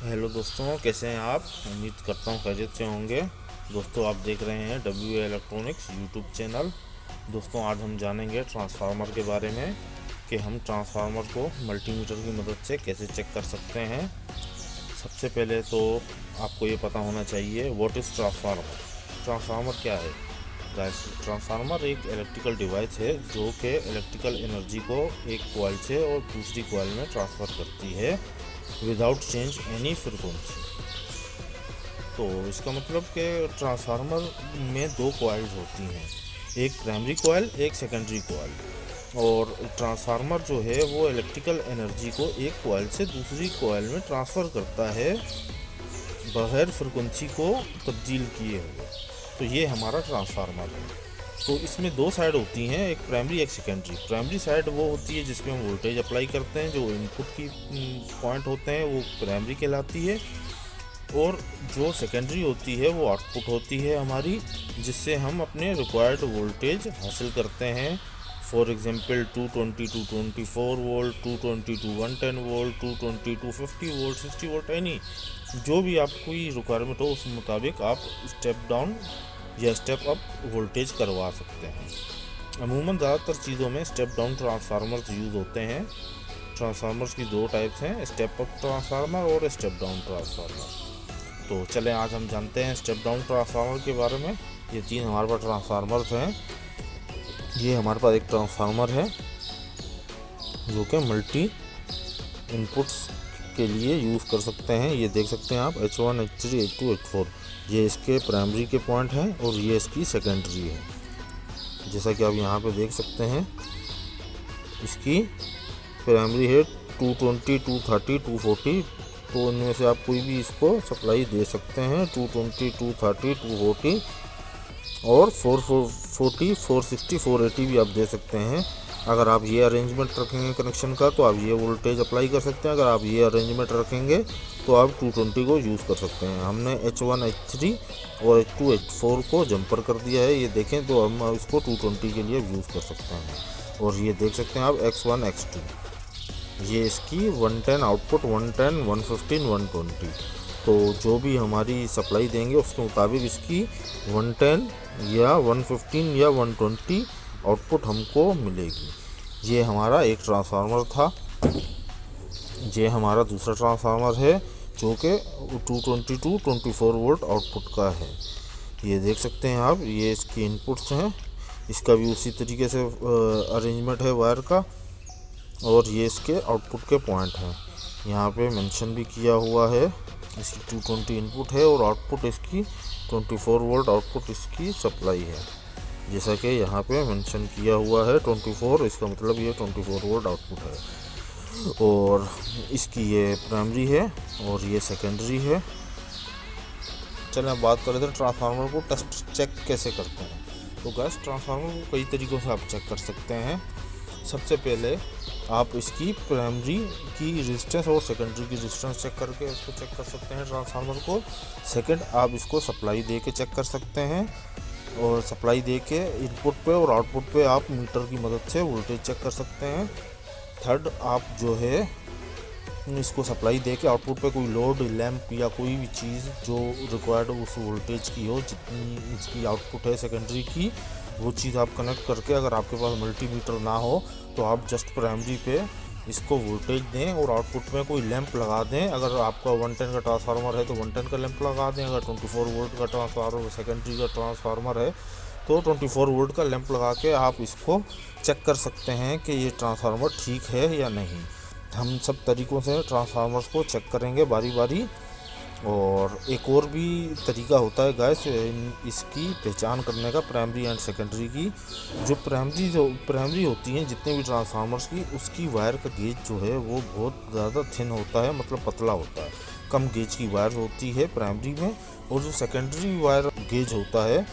Hello दोस्तों, कैसे हैं आप। उम्मीद करता हूँ खैरियत से होंगे। दोस्तों, आप देख रहे हैं डब्ल्यू इलेक्ट्रॉनिक्स यूट्यूब चैनल। दोस्तों, आज हम जानेंगे ट्रांसफार्मर के बारे में कि हम ट्रांसफार्मर को मल्टीमीटर की मदद से कैसे चेक कर सकते हैं। सबसे पहले तो आपको ये पता होना चाहिए व्हाट इज़ ट्रांसफार्मर। ट्रांसफार्मर क्या है गाइस? ट्रांसफार्मर एक इलेक्ट्रिकल डिवाइस है जो कि इलेक्ट्रिकल एनर्जी को एक कॉइल से और दूसरी कॉइल में ट्रांसफ़र करती है विदाउट चेंज एनी फ्रीक्वेंसी। तो इसका मतलब कि ट्रांसफार्मर में दो कॉइल्स होती हैं, एक प्राइमरी कॉइल, एक सेकेंडरी कॉइल। और ट्रांसफार्मर जो है वो इलेक्ट्रिकल एनर्जी को एक कॉइल से दूसरी कॉइल में ट्रांसफ़र करता है बगैर फ्रीक्वेंसी को तब्दील किए हुए। तो ये हमारा ट्रांसफार्मर है। तो इसमें दो साइड होती हैं, एक प्राइमरी एक सेकेंडरी। प्राइमरी साइड वो होती है जिसमें हम वोल्टेज अप्लाई करते हैं, जो इनपुट की पॉइंट होते हैं वो प्राइमरी कहलाती है। और जो सेकेंडरी होती है वो आउटपुट होती है हमारी, जिससे हम अपने रिक्वायर्ड वोल्टेज हासिल करते हैं। For example 220 to 24 volt, 220 to 110 volt, 220 to 50 volt, 60 volt, any जो भी आपकी रिक्वायरमेंट हो उस मुताबिक आप स्टेप डाउन या स्टेप अप वोल्टेज करवा सकते हैं। अमूमन ज़्यादातर चीज़ों में स्टेप डाउन ट्रांसफार्मर्स यूज़ होते हैं। ट्रांसफार्मर्स की दो टाइप्स हैं, स्टेप अप ट्रांसफार्मर और स्टेप डाउन ट्रांसफार्मर। तो चलें आज हम जानते हैं स्टेप डाउन ट्रांसफार्मर के बारे में। ये तीन हमारे पास ट्रांसफार्मर्स हैं। ये हमारे पास एक ट्रांसफार्मर है जो कि मल्टी इनपुट्स के लिए यूज़ कर सकते हैं। ये देख सकते हैं आप H1 H3 H2 H4, ये इसके प्राइमरी के पॉइंट हैं और ये इसकी सेकेंडरी है। जैसा कि आप यहाँ पे देख सकते हैं, इसकी प्राइमरी है 220 230 240। तो इनमें से आप कोई भी इसको सप्लाई दे सकते हैं, 220 230 240 और 440 460 480 भी आप दे सकते हैं। अगर आप ये अरेंजमेंट रखेंगे कनेक्शन का तो आप ये वोल्टेज अप्लाई कर सकते हैं। अगर आप ये अरेंजमेंट रखेंगे तो आप 220 को यूज़ कर सकते हैं। हमने H1 H3 और H2 H4 को जंपर कर दिया है, ये देखें, तो हम इसको 220 के लिए यूज़ कर सकते हैं। और ये देख सकते हैं आप X1 X2, ये इसकी 110 आउटपुट, 110 115 120। तो जो भी हमारी सप्लाई देंगे उसके मुताबिक इसकी 110 या 115 या 120 आउटपुट हमको मिलेगी। ये हमारा एक ट्रांसफार्मर था। ये हमारा दूसरा ट्रांसफार्मर है जो कि 220 टू 24 वोल्ट आउटपुट का है। ये देख सकते हैं आप, ये इसकी इनपुट्स हैं। इसका भी उसी तरीके से अरेंजमेंट है वायर का, और ये इसके आउटपुट के पॉइंट हैं। यहाँ पे मेंशन भी किया हुआ है, इसकी 220 इनपुट है और आउटपुट इसकी 24 वोल्ट आउटपुट इसकी सप्लाई है। जैसा कि यहाँ पे मेंशन किया हुआ है 24, इसका मतलब ये 24 वोल्ट आउटपुट है। और इसकी ये प्राइमरी है और ये सेकेंडरी है। चलें अब बात कर रहे थे ट्रांसफार्मर को टेस्ट चेक कैसे करते हैं। तो गैस, ट्रांसफार्मर को कई तरीक़ों से आप चेक कर सकते हैं। सबसे पहले आप इसकी प्राइमरी की रेजिस्टेंस और सेकेंडरी की रेजिस्टेंस चेक करके इसको चेक कर सकते हैं ट्रांसफार्मर को। सेकंड, आप इसको सप्लाई दे के चेक कर सकते हैं, और सप्लाई दे के इनपुट पे और आउटपुट पे आप मीटर की मदद से वोल्टेज चेक कर सकते हैं। थर्ड, आप जो है इसको सप्लाई दे के आउटपुट पे कोई लोड, लैंप या कोई भी चीज़ जो रिक्वायर्ड उस वोल्टेज की हो, जितनी इसकी आउटपुट है सेकेंडरी की, वो चीज़ आप कनेक्ट करके, अगर आपके पास मल्टीमीटर ना हो तो आप जस्ट प्राइमरी पे इसको वोल्टेज दें और आउटपुट में कोई लैंप लगा दें। अगर आपका 110 का ट्रांसफार्मर है तो 110 का लैंप लगा दें। अगर 24 वोल्ट का ट्रांसफार्मर सेकेंडरी का ट्रांसफार्मर है तो 24 वोल्ट का लैंप लगा के आप इसको चेक कर सकते हैं कि ये ट्रांसफार्मर ठीक है या नहीं। हम सब तरीक़ों से ट्रांसफार्मर्स को चेक करेंगे बारी बारी। और एक और भी तरीका होता है गैस इसकी पहचान करने का, प्राइमरी एंड सेकेंडरी की। जो प्राइमरी होती हैं जितने भी ट्रांसफार्मर्स की, उसकी वायर का गेज जो है वो बहुत ज़्यादा थिन होता है, मतलब पतला होता है। कम गेज की वायर होती है प्राइमरी में, और जो सेकेंडरी वायर गेज होता है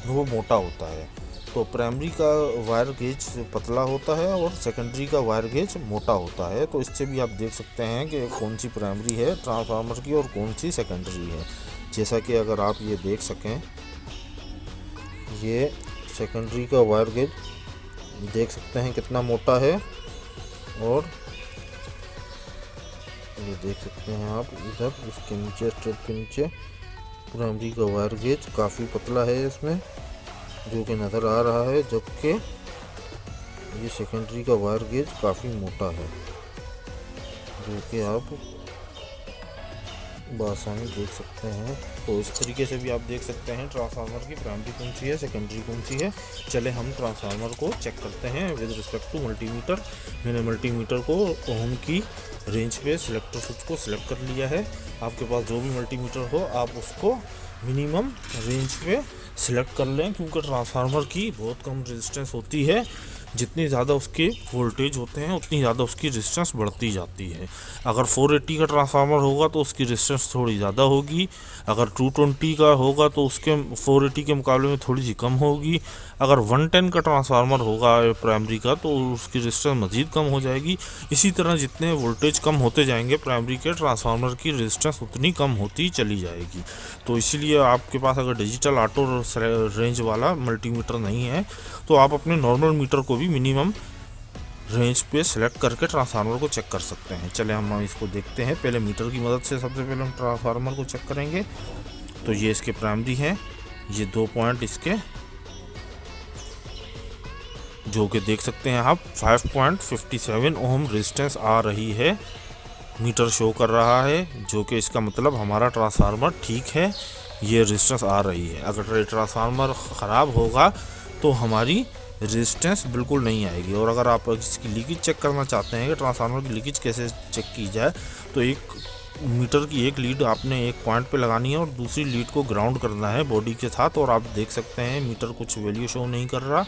वो मोटा होता है। तो प्राइमरी का वायर गेज पतला होता है और सेकेंडरी का वायर गेज मोटा होता है। तो इससे भी आप देख सकते हैं कि कौन सी प्राइमरी है ट्रांसफार्मर की और कौन सी सेकेंडरी है। जैसा कि अगर आप ये देख सकें, ये सेकेंडरी का वायर गेज देख सकते हैं कितना मोटा है, और ये देख सकते हैं आप, इधर इसके नीचे स्ट्रिप के नीचे प्राइमरी का वायर गेज काफ़ी पतला है इसमें, जो कि नज़र आ रहा है, जबकि ये सेकेंडरी का वायर गेज काफ़ी मोटा है, जो कि आप आसानी देख सकते हैं। तो इस तरीके से भी आप देख सकते हैं ट्रांसफार्मर की प्राइमरी कौन सी है, सेकेंडरी कौन सी है। चले हम ट्रांसफार्मर को चेक करते हैं विद रिस्पेक्ट टू मल्टीमीटर। मैंने मल्टीमीटर को ओम की रेंज पे सिलेक्टर स्विच को सिलेक्ट कर लिया है। आपके पास जो भी मल्टीमीटर हो आप उसको मिनिमम रेंज पे सिलेक्ट कर लें, क्योंकि ट्रांसफार्मर की बहुत कम रेजिस्टेंस होती है। जितनी ज़्यादा उसके वोल्टेज होते हैं उतनी ज़्यादा उसकी रेजिस्टेंस बढ़ती जाती है। अगर 480 का ट्रांसफार्मर होगा तो उसकी रेजिस्टेंस थोड़ी ज़्यादा होगी, अगर 220 का होगा तो उसके 480 के मुकाबले में थोड़ी सी कम होगी। अगर 110 का ट्रांसफार्मर होगा प्राइमरी का तो उसकी रेजिस्टेंस मज़ीद कम हो जाएगी। इसी तरह जितने वोल्टेज कम होते जाएंगे प्राइमरी के ट्रांसफार्मर की रेजिस्टेंस उतनी कम होती चली जाएगी। तो इसीलिए आपके पास अगर डिजिटल ऑटो रेंज वाला मल्टीमीटर नहीं है तो आप अपने नॉर्मल मीटर को भी मिनिमम रेंज पे सिलेक्ट करके ट्रांसफार्मर को चेक कर सकते हैं। चले हम इसको देखते हैं। पहले मीटर की मदद से सबसे पहले हम ट्रांसफार्मर को चेक करेंगे। तो ये इसके प्राइमरी हैं, ये 2 पॉइंट इसके, जो कि देख सकते हैं आप 5.57 ओम रेजिस्टेंस आ रही है, मीटर शो कर रहा है, जो कि इसका मतलब हमारा ट्रांसफार्मर ठीक है, ये रेजिस्टेंस आ रही है। अगर ट्रांसफार्मर ख़राब होगा तो हमारी रेजिस्टेंस बिल्कुल नहीं आएगी। और अगर आप इसकी लीकेज चेक करना चाहते हैं कि ट्रांसफार्मर की लीकेज कैसे चेक की जाए, तो एक मीटर की एक लीड आपने एक पॉइंट पे लगानी है और दूसरी लीड को ग्राउंड करना है बॉडी के साथ। और आप देख सकते हैं मीटर कुछ वैल्यू शो नहीं कर रहा,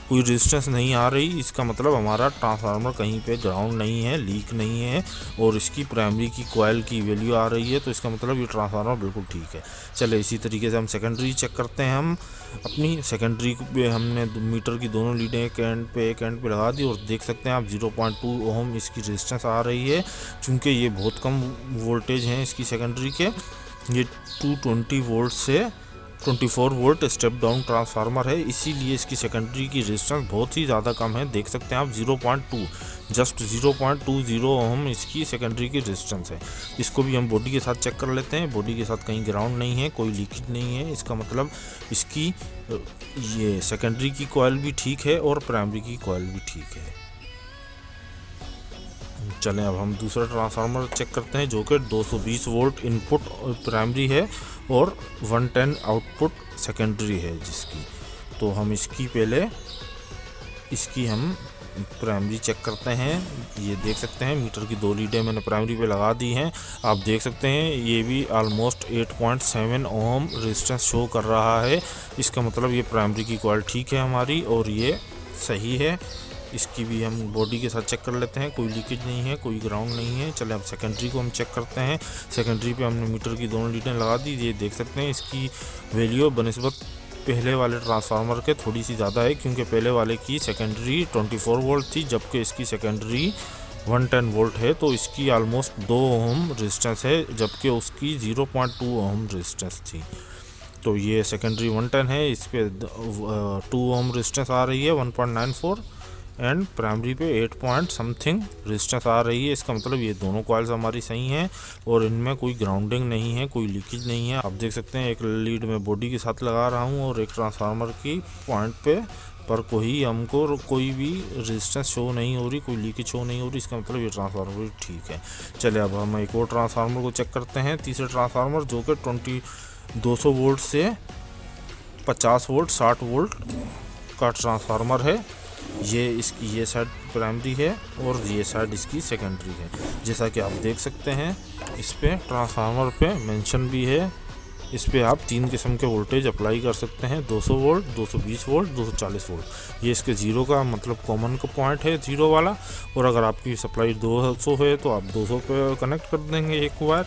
कोई रेजिस्टेंस नहीं आ रही। इसका मतलब हमारा ट्रांसफार्मर कहीं पे ग्राउंड नहीं है, लीक नहीं है, और इसकी प्राइमरी की कॉइल की वैल्यू आ रही है, तो इसका मतलब ये ट्रांसफार्मर बिल्कुल ठीक है। चले इसी तरीके से हम सेकेंडरी चेक करते हैं। हम अपनी सेकेंडरी पे हमने मीटर की दोनों लीडें एक एंड पे लगा दी और देख सकते हैं आप 0.2 ओम इसकी रेजिस्टेंस आ रही है। चूँकि ये बहुत कम वोल्टेज हैं इसकी सेकेंडरी के, ये 220 वोल्ट से 24 वोल्ट स्टेप डाउन ट्रांसफार्मर है, इसीलिए इसकी सेकेंडरी की रेजिस्टेंस बहुत ही ज़्यादा कम है। देख सकते हैं आप 0.2, जस्ट 0.20 ओम इसकी सेकेंडरी की रेजिस्टेंस है। इसको भी हम बॉडी के साथ चेक कर लेते हैं। बॉडी के साथ कहीं ग्राउंड नहीं है, कोई लीकेज नहीं है, इसका मतलब इसकी ये सेकेंडरी की कॉइल भी ठीक है और प्राइमरी की कॉइल भी ठीक है। चलें अब हम दूसरा ट्रांसफार्मर चेक करते हैं, जो कि 220 वोल्ट इनपुट प्राइमरी है और 110 आउटपुट सेकेंडरी है जिसकी। तो हम इसकी हम प्राइमरी चेक करते हैं। ये देख सकते हैं मीटर की 2 लीडें मैंने प्राइमरी पे लगा दी हैं। आप देख सकते हैं ये भी ऑलमोस्ट 8.7 ओम रेजिस्टेंस शो कर रहा है। इसका मतलब ये प्राइमरी की कॉइल ठीक है हमारी और ये सही है। इसकी भी हम बॉडी के साथ चेक कर लेते हैं, कोई लीकेज नहीं है, कोई ग्राउंड नहीं है। चले अब सेकेंडरी को हम चेक करते हैं। सेकेंडरी पे हमने मीटर की दोनों लीडें लगा दी। ये देख सकते हैं इसकी वैल्यू बनिस्बत पहले वाले ट्रांसफार्मर के थोड़ी सी ज़्यादा है, क्योंकि पहले वाले की सेकेंडरी 24 वोल्ट थी, जबकि इसकी सेकेंडरी 110 वोल्ट है। तो इसकी ऑलमोस्ट 2 ओम रेजिस्टेंस है, जबकि उसकी 0.2 ओम रेजिस्टेंस थी। तो ये सेकेंडरी 110 है, इस पर 2 ओम रेजिस्टेंस आ रही है 1.94, एंड प्राइमरी पे 8 पॉइंट समथिंग रेजिस्टेंस आ रही है। इसका मतलब ये दोनों कॉइल्स हमारी सही हैं और इनमें कोई ग्राउंडिंग नहीं है, कोई लीकेज नहीं है। आप देख सकते हैं एक लीड में बॉडी के साथ लगा रहा हूँ और एक ट्रांसफार्मर की पॉइंट पे पर हमको कोई भी रेजिस्टेंस शो नहीं हो रही, कोई लीकेज शो नहीं हो रही। इसका मतलब ये ट्रांसफार्मर भी ठीक है। चले अब हम एक और ट्रांसफार्मर को चेक करते हैं, तीसरे ट्रांसफार्मर, जो कि 200 वोल्ट से 50 वोल्ट 60 वोल्ट का ट्रांसफार्मर है। ये इसकी ये साइड प्राइमरी है और ये साइड इसकी सेकेंडरी है। जैसा कि आप देख सकते हैं इस पे ट्रांसफार्मर पे मेंशन भी है। इस पे आप 3 किस्म के वोल्टेज अप्लाई कर सकते हैं, 200 वोल्ट, 220 वोल्ट, 240 वोल्ट। ये इसके ज़ीरो का मतलब कॉमन का पॉइंट है, ज़ीरो वाला। और अगर आपकी सप्लाई 200 है तो आप 200 पे कनेक्ट कर देंगे एक वायर,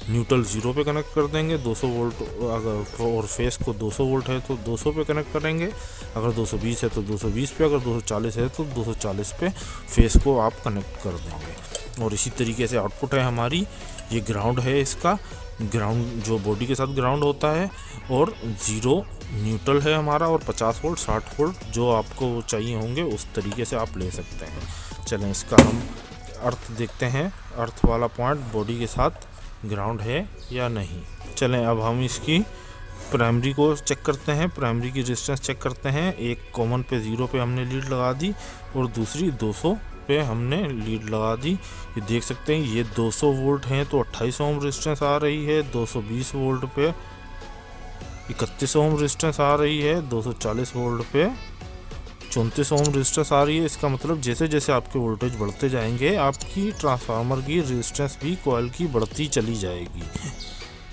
न्यूट्रल 0 पे कनेक्ट कर देंगे। 200 वोल्ट अगर और फेस को 200 वोल्ट है तो 200 पे कनेक्ट करेंगे, अगर 220 है तो 220 पे, अगर 240 है तो 240 पे फेस को आप कनेक्ट कर देंगे। और इसी तरीके से आउटपुट है हमारी, ये ग्राउंड है, इसका ग्राउंड जो बॉडी के साथ ग्राउंड होता है, और 0 न्यूट्रल है हमारा, और 50 वोल्ट 60 वोल्ट जो आपको चाहिए होंगे उस तरीके से आप ले सकते हैं। चलें इसका हम अर्थ देखते हैं। अर्थ वाला पॉइंट बॉडी के साथ ग्राउंड है या नहीं। चलें अब हम इसकी प्राइमरी को चेक करते हैं, प्राइमरी की रेजिस्टेंस चेक करते हैं। एक कॉमन पे 0 पे हमने लीड लगा दी और दूसरी 200 पे हमने लीड लगा दी। ये देख सकते हैं ये 200 वोल्ट हैं तो 28 ओम रेजिस्टेंस आ रही है। 220 वोल्ट पे 31 ओम रेजिस्टेंस आ रही है। 240 वोल्ट पे 34 ओम रेजिस्टेंस आ रही है। इसका मतलब जैसे जैसे आपके वोल्टेज बढ़ते जाएंगे आपकी ट्रांसफार्मर की रेजिस्टेंस भी कॉइल की बढ़ती चली जाएगी।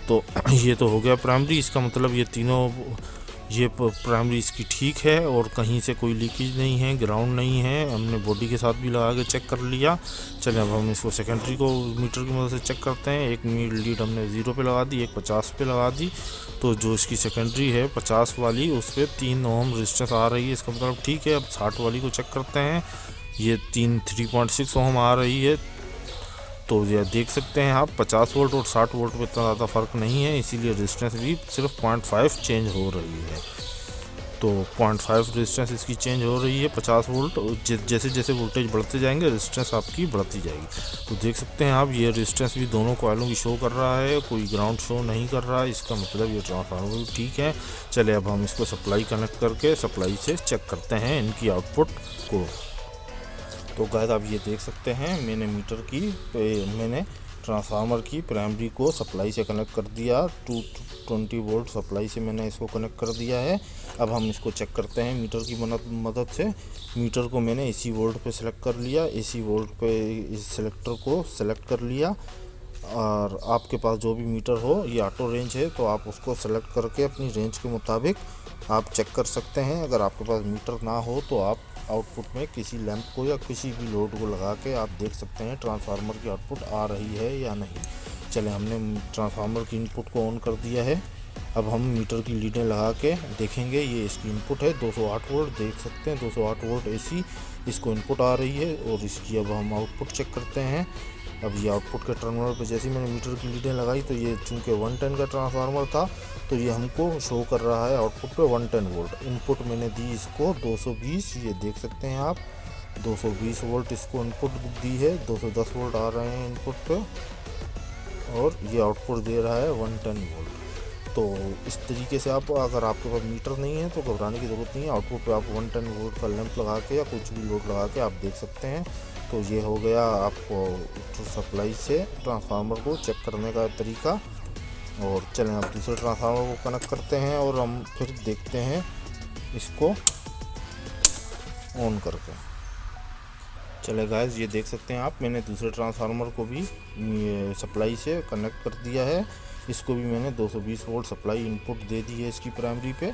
तो ये तो हो गया प्राइमरी। इसका मतलब ये तीनों, ये प्राइमरी इसकी ठीक है और कहीं से कोई लीकेज नहीं है, ग्राउंड नहीं है। हमने बॉडी के साथ भी लगा के चेक कर लिया। चलिए अब हम इसको सेकेंडरी को मीटर की मदद से चेक करते हैं। एक लीड हमने 0 पे लगा दी, एक 50 पे लगा दी। तो जो इसकी सेकेंडरी है 50 वाली, उस पर 3 ओम रेजिस्टेंस आ रही है। इसका मतलब ठीक है। अब 60 वाली को चेक करते हैं। ये 3.6 ओम आ रही है। तो ये देख सकते हैं आप 50 वोल्ट और 60 वोल्ट में इतना ज़्यादा फ़र्क नहीं है, इसीलिए रेजिस्टेंस भी सिर्फ 0.5 चेंज हो रही है। तो 0.5 रेजिस्टेंस इसकी चेंज हो रही है 50 वोल्ट। जैसे जैसे वोल्टेज बढ़ते जाएंगे रेजिस्टेंस आपकी बढ़ती जाएगी। तो देख सकते हैं आप ये रेजिस्टेंस भी दोनों कॉइलों की शो कर रहा है, कोई ग्राउंड शो नहीं कर रहा है। इसका मतलब ये ट्रांसफार्मर भी ठीक है। चले अब हम इसको सप्लाई कनेक्ट करके सप्लाई से चेक करते हैं इनकी आउटपुट को। तो गाइस आप ये देख सकते हैं मैंने ट्रांसफार्मर की प्राइमरी को सप्लाई से कनेक्ट कर दिया। 220 वोल्ट सप्लाई से मैंने इसको कनेक्ट कर दिया है। अब हम इसको चेक करते हैं मीटर की मदद से। मीटर को मैंने AC वोल्ट पे सेलेक्ट कर लिया। AC वोल्ट पे इस सेलेक्टर को सेलेक्ट कर लिया। और आपके पास जो भी मीटर हो, ये ऑटो रेंज है तो आप उसको सेलेक्ट करके अपनी रेंज के मुताबिक आप चेक कर सकते हैं। अगर आपके पास मीटर ना हो तो आप आउटपुट में किसी लैंप को या किसी भी लोड को लगा के आप देख सकते हैं ट्रांसफार्मर की आउटपुट आ रही है या नहीं। चले हमने ट्रांसफार्मर की इनपुट को ऑन कर दिया है। अब हम मीटर की लीडें लगा के देखेंगे। ये इसकी इनपुट है 208 वोल्ट, देख सकते हैं 208 वोल्ट AC इसको इनपुट आ रही है। और इसकी अब हम आउटपुट चेक करते हैं। अब ये आउटपुट के टर्मिनल पर जैसे ही मैंने मीटर की लीडें लगाई तो ये चूँकि 110 का ट्रांसफार्मर था तो ये हमको शो कर रहा है आउटपुट पे 110 वोल्ट। इनपुट मैंने दी इसको 220, ये देख सकते हैं आप 220 वोल्ट इसको इनपुट दी है। 210 वोल्ट आ रहे हैं इनपुट पे और ये आउटपुट दे रहा है 110 वोल्ट। तो इस तरीके से आप, अगर आपके पास मीटर नहीं है तो घबराने की ज़रूरत नहीं है। आउटपुट पे आप 110 वोल्ट का लैंप लगा के या कुछ भी लोड लगा के आप देख सकते हैं। तो ये हो गया आपको सप्लाई से ट्रांसफार्मर को चेक करने का तरीका। और चलें आप दूसरे ट्रांसफार्मर को कनेक्ट करते हैं और हम फिर देखते हैं इसको ऑन करके। चले गाइस ये देख सकते हैं आप, मैंने दूसरे ट्रांसफार्मर को भी सप्लाई से कनेक्ट कर दिया है। इसको भी मैंने 220 वोल्ट सप्लाई इनपुट दे दी है इसकी प्राइमरी पे।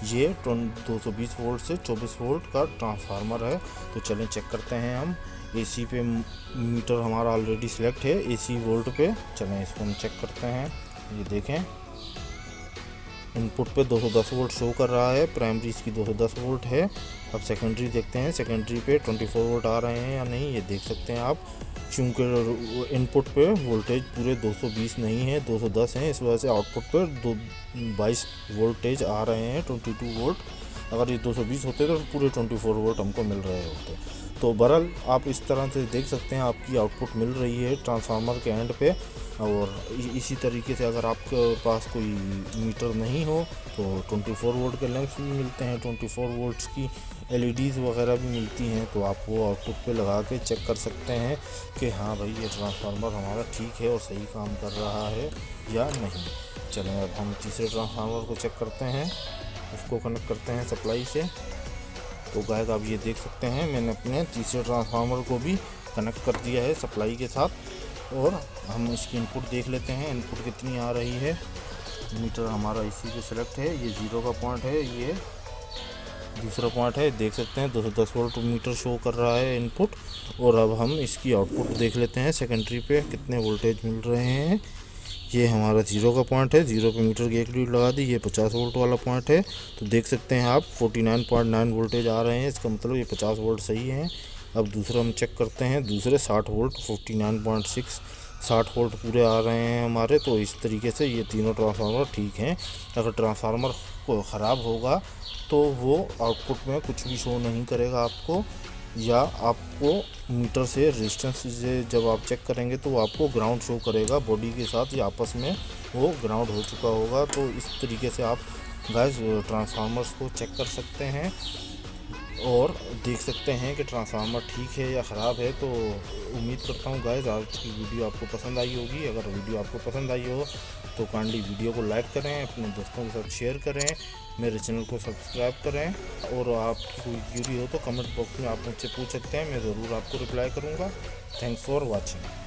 ये 220 वोल्ट से 24 वोल्ट का ट्रांसफार्मर है। तो चलें चेक करते हैं हम। AC पे मीटर हमारा ऑलरेडी सिलेक्ट है AC वोल्ट पे। चलें इसको हम चेक करते हैं। ये देखें इनपुट पे 210 वोल्ट शो कर रहा है, प्राइमरी इसकी 210 वोल्ट है। अब सेकेंडरी देखते हैं, सेकेंडरी पे 24 वोल्ट आ रहे हैं या नहीं, ये देख सकते हैं आप। चूँकि इनपुट पे वोल्टेज पूरे 220 नहीं है, 210 हैं, इस वजह से आउटपुट पर 22 वोल्टेज आ रहे हैं, 22 वोल्ट। अगर ये 220 होते तो पूरे 24 वोल्ट हमको मिल रहे होते। तो बहरहाल आप इस तरह से देख सकते हैं आपकी आउटपुट मिल रही है ट्रांसफार्मर के एंड पे। और इसी तरीके से अगर आपके पास कोई मीटर नहीं हो तो 24 वोल्ट के लैंप्स भी मिलते हैं, 24 वोल्ट्स की LEDs वगैरह भी मिलती हैं। तो आप वो आउटपुट पे लगा के चेक कर सकते हैं कि हाँ भाई ये ट्रांसफार्मर हमारा ठीक है और सही काम कर रहा है या नहीं। चलें अब हम तीसरे ट्रांसफार्मर को चेक करते हैं, उसको कनेक्ट करते हैं सप्लाई से। तो गाइस आप ये देख सकते हैं मैंने अपने तीसरे ट्रांसफार्मर को भी कनेक्ट कर दिया है सप्लाई के साथ। और हम इसकी इनपुट देख लेते हैं इनपुट कितनी आ रही है। मीटर हमारा इसी पे सेलेक्ट है, ये 0 का पॉइंट है, ये दूसरा पॉइंट है, देख सकते हैं 210 वोल्ट मीटर शो कर रहा है इनपुट। और अब हम इसकी आउटपुट देख लेते हैं सेकेंडरी पे कितने वोल्टेज मिल रहे हैं। ये हमारा 0 का पॉइंट है, 0 पे मीटर की एक लीड लगा दी। ये 50 वोल्ट वाला पॉइंट है, तो देख सकते हैं आप 49.9 वोल्टेज आ रहे हैं। इसका मतलब ये 50 वोल्ट सही है। अब दूसरा हम चेक करते हैं, दूसरे 60 वोल्ट 49.6 60 वोल्ट पूरे आ रहे हैं हमारे। तो इस तरीके से ये तीनों ट्रांसफार्मर ठीक हैं। अगर ट्रांसफार्मर ख़राब होगा तो वो आउटपुट में कुछ भी शो नहीं करेगा आपको। या आपको मीटर से रेजिस्टेंस से जब आप चेक करेंगे तो आपको ग्राउंड शो करेगा बॉडी के साथ, या आपस में वो ग्राउंड हो चुका होगा। तो इस तरीके से आप गाइस ट्रांसफार्मर्स को चेक कर सकते हैं और देख सकते हैं कि ट्रांसफार्मर ठीक है या ख़राब है। तो उम्मीद करता हूँ गाइस आज की वीडियो आपको पसंद आई होगी। अगर वीडियो आपको पसंद आई हो तो काइंडली वीडियो को लाइक करें, अपने दोस्तों के साथ शेयर करें, मेरे चैनल को सब्सक्राइब करें। और आपकी कोई क्यूरी हो तो कमेंट बॉक्स में आप मुझसे पूछ सकते हैं, मैं ज़रूर आपको रिप्लाई करूँगा। Thanks for watching.